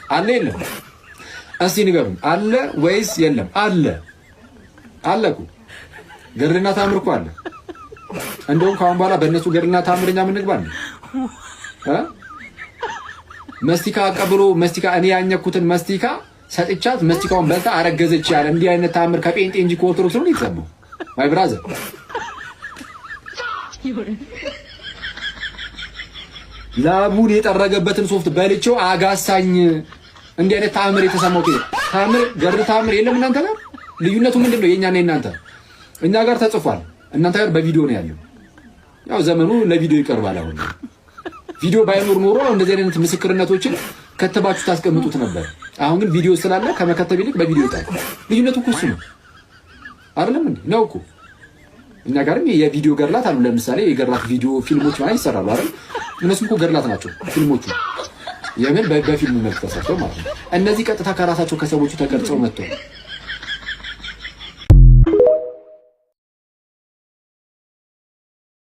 አለ የለም? እስቲ ንገሩኝ። አለ ወይስ የለም? አለ እኮ ገድልና ተአምር እኮ አለ። እንደውም ከአሁን በኋላ በእነሱ ገድልና ተአምርኛ ምን እንግባለን? መስቲካ አቀብሎ መስቲካ እኔ ያኘኩትን መስቲካ ሰጥቻት መስቲካውን በልታ አረገዘች ያለ እንዲህ አይነት ተአምር ከጴንጤ እንጂ ከኦርቶዶክስ ነው ይተሰማው? ማይ ብራዘር ላቡን የጠረገበትን ሶፍት በልቼው አጋሳኝ። እንዲህ አይነት ተአምር የተሰማው ተአምር ገድል ተአምር የለም እናንተ ጋር። ልዩነቱ ምንድን ነው? የእኛና የእናንተ እኛ ጋር ተጽፏል፣ እናንተ ጋር በቪዲዮ ነው ያለው። ያው ዘመኑ ለቪዲዮ ይቀርባል። አሁን ቪዲዮ ባይኖር ኖሮ እንደዚህ አይነት ምስክርነቶችን ከተባችሁ ታስቀምጡት ነበር። አሁን ግን ቪዲዮ ስላለ ከመከተብ ይልቅ በቪዲዮ ይጣል። ልዩነቱ እኮ እሱ ነው አይደለም እንዴ? ነው እኮ እኛ ጋርም የቪዲዮ ገድላት አሉ። ለምሳሌ የገድላት ቪዲዮ ፊልሞች ማለት ይሰራሉ አይደል? እነሱም እኮ ገድላት ናቸው ፊልሞቹ። የምን በፊልም መልክ ተሰርተው ማለት ነው። እነዚህ ቀጥታ ከራሳቸው ከሰዎቹ ተቀርጸው መጥተው